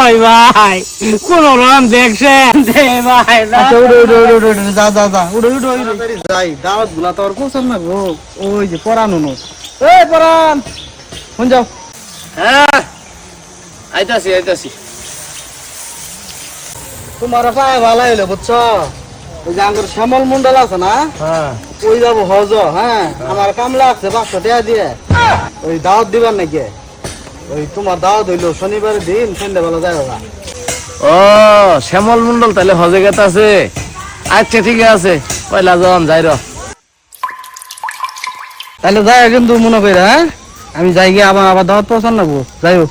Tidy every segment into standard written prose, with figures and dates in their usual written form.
ওই ভাই কোন রকম দেখছেন দে ভাই আচ্ছা উড়ো উড়ো উড়ো উড়ো উড়ো, যা যা যা উড়ো উড়ো উড়ো যাই দাওয়াত গুলা তো আর কোথাও না গো। ওই যে পরান উনো এই পরান শুন যাও। হ্যাঁ আইতাছি আইতাছি। তোমার পায়ে ভালো হইলো বুঝছো। ওই যে আঙ্গুর শ্যামল মন্ডল আছে না, হ্যাঁ ওই যাবো হজ। হ্যাঁ আমার কামলা আছে 500 টাকা দিয়ে ওই দাওয়াত দিবার নাকি। ওই তোমার দাওয়াত হইলো শনিবারের দিন সন্ধ্যাবেলা যাই হোক। ও শ্যামল মন্ডল তাহলে হজে গেতে আছে। আচ্ছা ঠিক আছে পয়লা জন যাই র। তাহলে যাই কিন্তু মনে করি। হ্যাঁ আমি যাই গিয়ে আবার আবার দাওয়াত পৌঁছান লাগবো। যাই হোক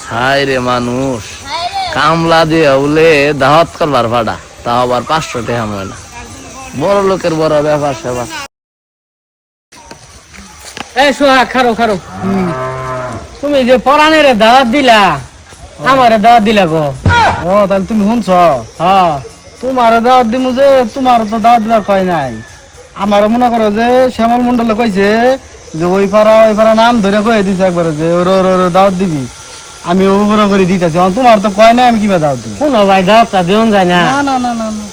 হাই রে মানুষ কামলা দিয়ে উলে দাওয়াত করবার ভাড়া তাও আবার 500 টাকা হয় না। বড় লোকের বড় ব্যাপার সেবা। এই সোহাগ খারো খারো। তুমি যে পরাণের দাওয়াত দিলা আমারে দাওয়াত দিলা গো। ও তাহলে তুমি শুনছ। হ্যাঁ তোমার দাওয়াত দিমু যে তোমার তো দাওয়াত দিবার কয় নাই। আমার মনে করো যে শ্যামল মন্ডলে কইছে যে ওই পাড়া নাম ধরে কয়ে দিছে একবারে যে ওর ওর ওর দাওয়াত দিবি। আমি ওগুলো করে দিতেছি। তোমার তো কয় নাই, আমি কিভাবে দাওয়াত দিব? কোনো ভাই দাওয়াতটা দিন যায় না। না না না না না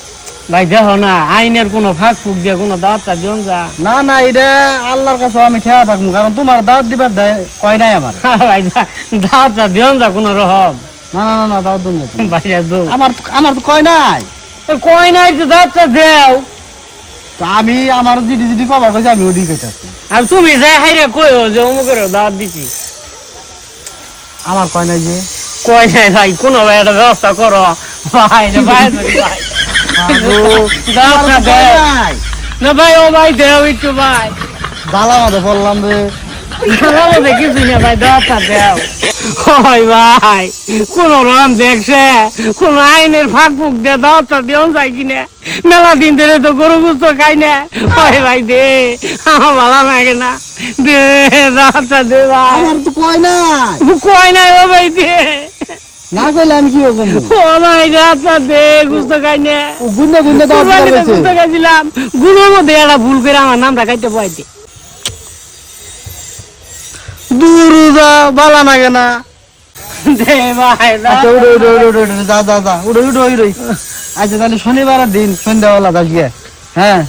ভাই দেখো না আইনের কোনো ফাঁক ফুক দিয়ে কোনো দাওয়াতটা দিন যা। না না এটা আল্লাহর কাছে আমি খেয়া থাকবো, কারণ তোমার দাওয়াত দিবার কয় নাই আমার। ভাই দাওয়াতটা দিন যা কোনো রকম। না না না না দাওয়াত দিন না। ভাইয়া দো আমার আমার তো কয় নাই। কই নাই তো দাওয়াতটা দেও। তো আমি আমার জিডি জিডি কবার কইছি আমি ওডি কইতাছি। আর তুমি যাই হাইরে কইও যে অমুকের দাওয়াত দিছি। আমার কয় নাই যে। কই নাই ভাই কোনো ভাই একটা ব্যবস্থা করো। ভাই রে ভাই ভাই দাওয়াতটা দেও। না ভাই ও ভাই দেও একটু ভাই। জ্বালা মাঝে বললাম রে। দেখিস না ভাই দাওয়াতটা দেও। ওই ভাই কোন রকম দেখছে কোন আইনের ফাঁক ফুক দিয়ে দাওয়াতটা দিও যায় কিনা। মেলা দিন ধরে তো গরু গুস্ত খাই না। ওই ভাই দে আমার ভালো লাগে না। দে দাওয়াতটা দে ভাই। আমার তো কয় নাই। কই নাই ও ভাই দে। না কইলে আমি কি করব? ও ভাই দাওয়াতটা দে গুস্ত খাই না। গুন্ডে গুন্ডে দাওয়াত দিতে গুস্ত খাইছিলাম গুলোর মধ্যে একটা ভুল করে আমার নামটা খাইতে পাইতে। দূর যা বালা লাগে না। দে ভাই আচ্ছা উড়ো উড়ো উড়ো উড়ো উড়ো, যা যা যা উড়ো উড়ো উড়ো। আচ্ছা তাহলে শনিবারের দিন সন্ধ্যাবেলা যাস গিয়ে। হ্যাঁ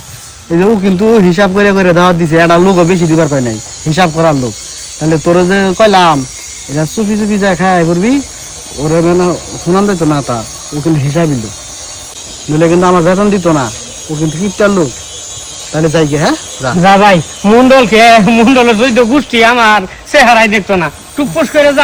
এই যে ও কিন্তু হিসাব করে করে দাওয়াত দিছে। একটা লোকও বেশি দিবার পায় নাই, হিসাব করার লোক। তাহলে তোর যে কইলাম এটা চুপি চুপি যা খায় করবি। ওরে মানে শুনান দিত না তা, ও কিন্তু হিসাব দিল দিলে কিন্তু আমার বেতন দিত না। ও কিন্তু কিপটার লোক। তাহলে যাই গিয়ে। হ্যাঁ যা ভাই মন্ডলকে মন্ডলের চৈত গোষ্ঠী আমার চেহারাই দেখতো না টুকপোস করে যা